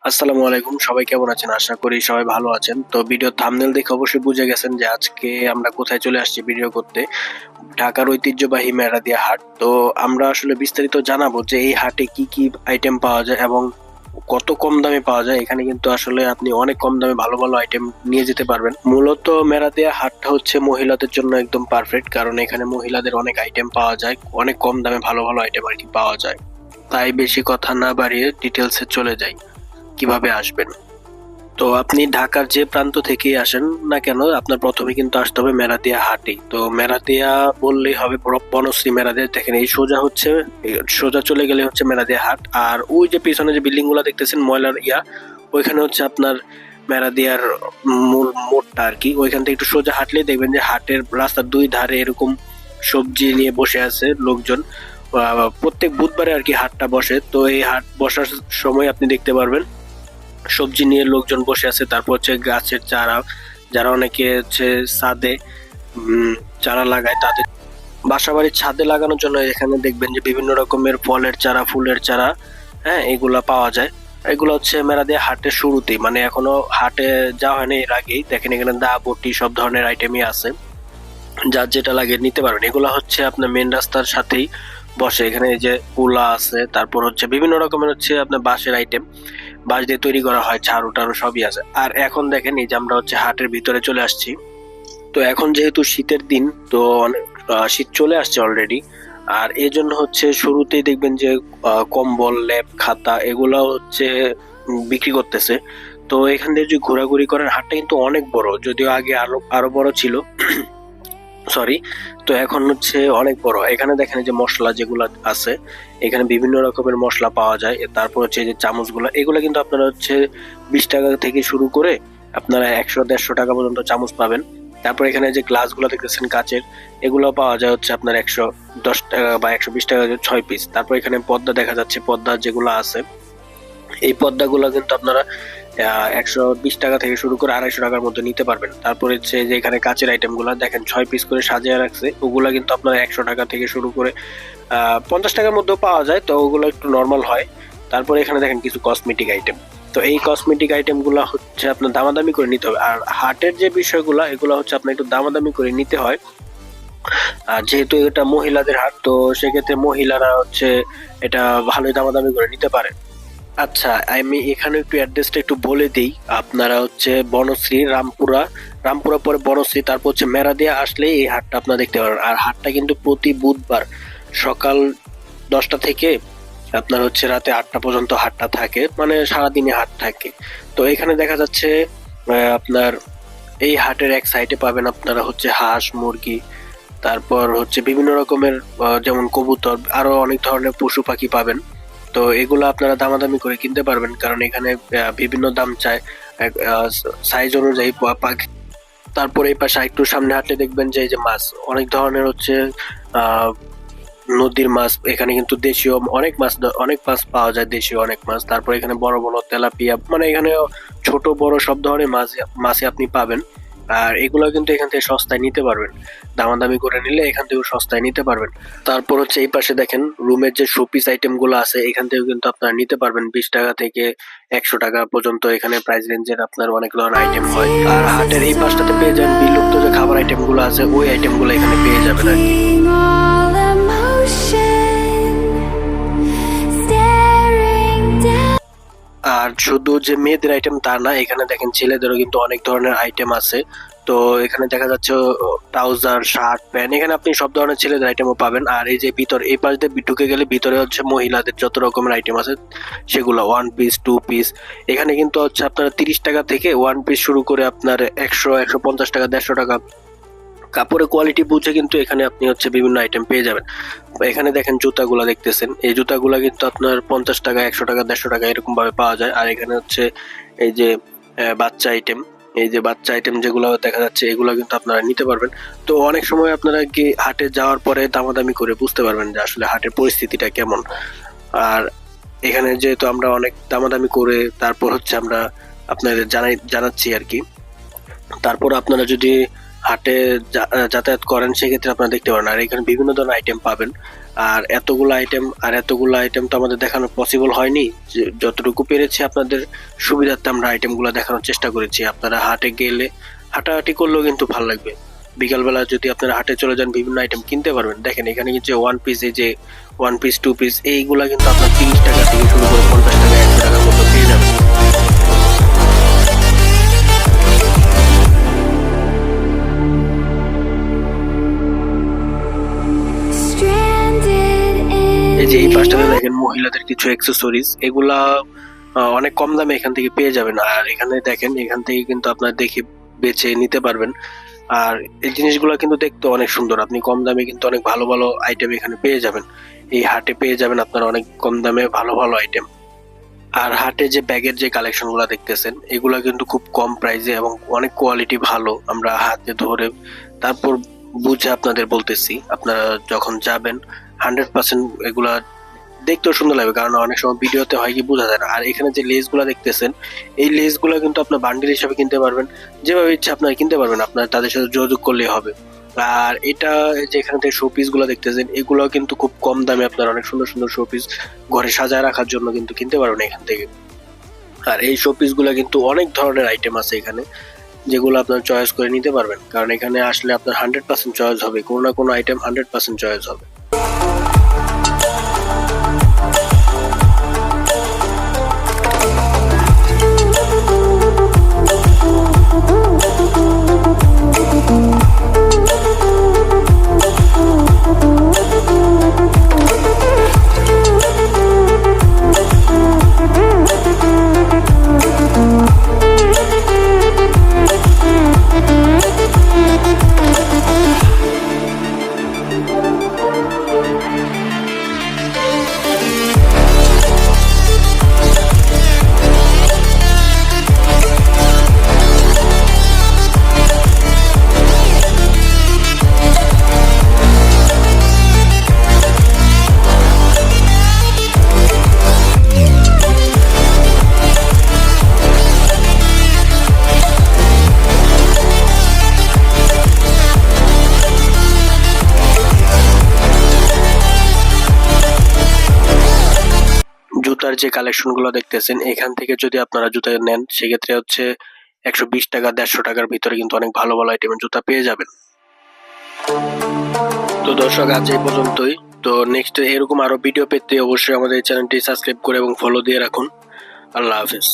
আসসালামু আলাইকুম, সবাই কেমন আছেন? আশা করি সবাই ভালো আছেন। তো ভিডিওর থাম্বনেল দেখে অবশ্যই বুঝে গেছেন যে আজকে আমরা কোথায় চলে আসছি ভিডিও করতে। ঢাকার ঐতিহ্যবাহী মেরাদিয়া হাট। তো আমরা আসলে বিস্তারিত জানাবো যে এই হাটে কি কি আইটেম পাওয়া যায় এবং কত কম দামে পাওয়া যায়। এখানে কিন্তু আসলে আপনি অনেক কম দামে ভালো ভালো আইটেম নিয়ে যেতে পারবেন। মূলত মেরাদিয়া হাটটা হচ্ছে মহিলাদের জন্য একদম পারফেক্ট, কারণ এখানে মহিলাদের অনেক আইটেম পাওয়া যায়, অনেক কম দামে ভালো ভালো আইটেম আর কি পাওয়া যায়। তাই বেশি কথা না বাড়িয়ে ডিটেলসে চলে যাই কিভাবে আসবেন। তো আপনি ঢাকার যে প্রান্ত থেকেই আসেন না কেন, আপনার প্রথমে কিন্তু আসতে হবে মেরাদিয়া হাটে। তো মেরাদিয়া বললেই হবে, বনশ্রী মেরাদিয়া দেখেন, এই সোজা হচ্ছে, সোজা চলে গেলে হচ্ছে মেরাদিয়া হাট। আর ওই যে পিছনে যে বিল্ডিং গুলা দেখতেছেন ময়লার ওইখানে হচ্ছে আপনার মেরাদিয়ার মূল মোড়টা আর কি। ওইখান থেকে একটু সোজা হাঁটলেই দেখবেন যে হাটের রাস্তার দুই ধারে এরকম সবজি নিয়ে বসে আছে লোকজন। প্রত্যেক বুধবারে আর কি হাটটা বসে। তো এই হাট বসার সময় আপনি দেখতে পারবেন সবজি নিয়ে লোকজন বসে আছে। তারপর হচ্ছে গাছের চারা, যারা অনেকে হচ্ছে ছাদে চারা লাগায়, তাদের বাসাবাড়ির ছাদে লাগানোর জন্য এখানে দেখবেন যে বিভিন্ন রকমের ফলের চারা, ফুলের চারা, হ্যাঁ, এগুলা পাওয়া যায়। এগুলো হচ্ছে মেরাদিয়া হাটের শুরুতেই, মানে এখনো হাটে যাওয়া হয়নি এর আগেই দেখেন এখানে দা বটি সব ধরনের আইটেমই আছে, যার যেটা লাগে নিতে পারবেন। এগুলো হচ্ছে আপনার মেন রাস্তার সাথেই বসে। এখানে এই যে কুলা আছে, তারপর হচ্ছে বিভিন্ন রকমের হচ্ছে আপনার বাঁশের আইটেম, বাঁশ দিয়ে তৈরি করা হয়, ঝাড়ু টাড়ু সবই আছে। আর এখন দেখেন এই যে আমরা হচ্ছে হাটের ভিতরে চলে আসছি। তো এখন যেহেতু শীতের দিন, তো অনেক শীত চলে আসছে অলরেডি। আর এই জন্য হচ্ছে শুরুতেই দেখবেন যে কম্বল, লেপ, খাতা এগুলা হচ্ছে বিক্রি করতেছে। তো এখান থেকে যদি ঘোরাঘুরি করেন, হাটটা কিন্তু অনেক বড়, যদিও আগে আরো আরো বড় ছিল, সরি। তো এখন হচ্ছে অনেক বড়। এখানে দেখেন যে মশলা যেগুলো আছে, এখানে বিভিন্ন রকমের মশলা পাওয়া যায়। তারপর হচ্ছে যে চামচগুলো, এগুলো কিন্তু আপনারা হচ্ছে 20 টাকা থেকে শুরু করে আপনারা 100-150 টাকা পর্যন্ত চামচ পাবেন। তারপর এখানে যে গ্লাসগুলো দেখতেছেন কাচের, এগুলো পাওয়া যায় হচ্ছে আপনার 110 টাকা বা 120 টাকা 6 পিস। তারপর এখানে পর্দা দেখা যাচ্ছে, পর্দা যেগুলো আছে, এই পর্দাগুলো কিন্তু আপনারা 120 টাকা থেকে শুরু করে 250 টাকার মধ্যে নিতে পারবেন। তারপরে হচ্ছে যে এখানে কাচের আইটেম গুলা দেখেন 6 পিস করে সাজিয়ে রাখছে, ওগুলা কিন্তু আপনার 100 টাকা থেকে শুরু করে 50 টাকার মধ্যেও পাওয়া যায়, তো ওগুলো একটু নর্মাল হয়। তারপরে এখানে দেখেন কিছু কসমেটিক আইটেম। তো এই কসমেটিক আইটেম গুলা হচ্ছে আপনার দামাদামি করে নিতে হবে। আর হাটের যে বিষয়গুলা, এগুলো হচ্ছে আপনার একটু দামাদামি করে নিতে হয়। আর যেহেতু এটা মহিলাদের হাট, তো সেক্ষেত্রে মহিলারা হচ্ছে এটা ভালোই দামাদামি করে নিতে পারে। আচ্ছা, আমি এখানে একটু অ্যাড্রেসটা একটু বলে দিই। আপনারা হচ্ছে বনশ্রী, রামপুরা, রামপুরা পরে বনশ্রী, তারপর হচ্ছে মেরাদিয়া আসলে এই হাটটা আপনারা দেখতে পারেন। আর হাটটা কিন্তু প্রতি বুধবার সকাল 10টা থেকে আপনার হচ্ছে রাতে 8টা পর্যন্ত হাটটা থাকে, মানে সারাদিনে হাট থাকে। তো এখানে দেখা যাচ্ছে আপনার এই হাটের এক সাইডে পাবেন আপনারা হচ্ছে হাঁস, মুরগি, তারপর হচ্ছে বিভিন্ন রকমের যেমন কবুতর, আরো অনেক ধরনের পশু পাখি পাবেন। তো এগুলো আপনারা দামাদামি করে কিনতে পারবেন, কারণ এখানে বিভিন্ন দাম চায় সাইজ অনুযায়ী পাখি। তারপরে এই পাশে একটু সামনে হাঁটলে দেখবেন যে এই যে মাছ, অনেক ধরনের হচ্ছে আহ নদীর মাছ। এখানে কিন্তু দেশীয় অনেক মাছ পাওয়া যায়, দেশীয় অনেক মাছ। তারপর এখানে বড় বড় তেলাপিয়া, মানে এখানে ছোট বড় সব ধরনের মাছই আপনি পাবেন। আর এগুলো কিন্তু এখান থেকে সস্তায় নিতে পারবেন, দামাদামি করে নিলে এখান থেকেও সস্তায় নিতে পারবেন। তারপর হচ্ছে এই পাশে দেখেন রুমের যে শোপিস আইটেম গুলো আছে, এখান থেকে কিন্তু আপনারা নিতে পারবেন 20 টাকা থেকে 100 টাকা পর্যন্ত। এখানে প্রাইস রেঞ্জের আপনার অনেক ধরনের আইটেম হয়। আর হাটের এই পাশটাতে পেয়ে যাবেন বিলুপ্ত যে খাবার আইটেম গুলো আছে, ওই আইটেম গুলো এখানে পেয়ে যাবেন আর কি। আর শুধু যে মেয়েদের আইটেম তা না, এখানে দেখেন ছেলেদেরও কিন্তু অনেক ধরনের আইটেম আছে। তো এখানে দেখা যাচ্ছে ট্রাউজার, শার্ট, প্যান্ট, এখানে আপনি সব ধরনের ছেলেদের আইটেমও পাবেন। আর এই যে ভিতর এই পাশ দিয়ে ঢুকে গেলে ভিতরে হচ্ছে মহিলাদের যত রকমের আইটেম আছে সেগুলো 1 পিস, 2 পিস। এখানে কিন্তু হচ্ছে আপনার 30 টাকা থেকে 1 পিস শুরু করে আপনার 100, 150 টাকা, 150 টাকা কাপড়ের কোয়ালিটি বুঝে কিন্তু এখানে আপনি হচ্ছে বিভিন্ন আইটেম পেয়ে যাবেন। এখানে দেখেন জুতাগুলা দেখতেছেন, এই জুতাগুলা কিন্তু আপনার 50 টাকা, 100 টাকা, 150 টাকা এরকম ভাবে পাওয়া যায়। আর এখানে হচ্ছে এই যে বাচ্চা আইটেম, এই যে বাচ্চা আইটেম যেগুলো দেখা যাচ্ছে, এগুলো কিন্তু আপনারা নিতে পারবেন। তো অনেক সময় আপনারা কি হাটে যাওয়ার পরে দামাদামি করে বুঝতে পারবেন যে আসলে হাটের পরিস্থিতিটা কেমন। আর এখানে যেহেতু আমরা অনেক দামাদামি করে তারপর হচ্ছে আমরা আপনাদের জানাচ্ছি আর কি। তারপর আপনারা যদি হাটে যাতায়াত করেন, সেক্ষেত্রে আপনারা দেখতে পারেন। আর এখানে বিভিন্ন ধরনের আইটেম পাবেন। আর এতগুলো আইটেম তো আমাদের দেখানো পসিবল হয়নি। যতটুকু পেরেছি আপনাদের সুবিধার্থে আমরা আইটেমগুলো দেখানোর চেষ্টা করেছি। আপনারা হাটে গেলে হাঁটাহাঁটি করলেও কিন্তু ভালো লাগবে। বিকালবেলা যদি আপনারা হাটে চলে যান বিভিন্ন আইটেম কিনতে পারবেন। দেখেন এখানে কিন্তু ওয়ান পিস, এই যে ওয়ান পিস, টু পিস, এইগুলা কিন্তু আপনার 30 টাকা থেকে শুরু করে 50 টাকা, 100 টাকার মতো পেয়ে যাবেন। এই যে এই পাশটাতে দেখেন মহিলাদের কিছু অ্যাক্সেসরিজ, এগুলা অনেক কম দামে এখান থেকে পেয়ে যাবেন। আর এখানে দেখেন, এখান থেকে কিন্তু আপনারা দেখে বেছে নিতে পারবেন। আর এই জিনিসগুলো কিন্তু দেখতে অনেক সুন্দর। আপনি কম দামে কিন্তু অনেক ভালো ভালো আইটেম এখানে পেয়ে যাবেন। এই হাটে পেয়ে যাবেন আপনারা অনেক কম দামে ভালো ভালো আইটেম। আর হাটে যে ব্যাগের যে কালেকশন গুলা দেখতেছেন, এগুলা কিন্তু খুব কম প্রাইসে এবং অনেক কোয়ালিটি ভালো। আমরা হাতে ধরে তারপর বুঝে আপনাদের বলতেছি, আপনারা যখন যাবেন 100% এগুলা দেখতেও সুন্দর লাগবে, কারণ অনেক সময় ভিডিওতে হয় কি বোঝা যায় না। আর এখানে যে লেস গুলা দেখতেছেন, এই লেস গুলা কিন্তু আপনার বান্ডিল হিসাবে কিনতে পারবেন, যেভাবে ইচ্ছা আপনারা কিনতে পারবেন, আপনার তাদের সাথে যোগাযোগ করলেই হবে। আর এটা যে এখানে থেকে শোপিস গুলা দেখতেছেন, এগুলো কিন্তু খুব কম দামে আপনার অনেক সুন্দর সুন্দর শোপিস ঘরে সাজায় রাখার জন্য কিন্তু কিনতে পারবেন এখান থেকে। আর এই শোপিস গুলা কিন্তু অনেক ধরনের আইটেম আছে এখানে, যেগুলো আপনার চয়েস করে নিতে পারবেন, কারণ এখানে আসলে আপনার 100% চয়েস হবে, কোনো না কোনো আইটেম 100% চয়েস হবে। জুতার যে কালেকশন গুলো দেখতেছেন, এখান থেকে যদি আপনারা জুতা নেন সেক্ষেত্রে হচ্ছে 120 টাকা 150 টাকার ভিতরে কিন্তু অনেক ভালো ভালো আইটেমের জুতা পেয়ে যাবেন। তো দর্শক, আজ এই পর্যন্তই। তো নেক্সট এরকম আরো ভিডিও পেতে অবশ্যই আমাদের চ্যানেলটি সাবস্ক্রাইব করে এবং ফলো দিয়ে রাখুন। আল্লাহ হাফেজ।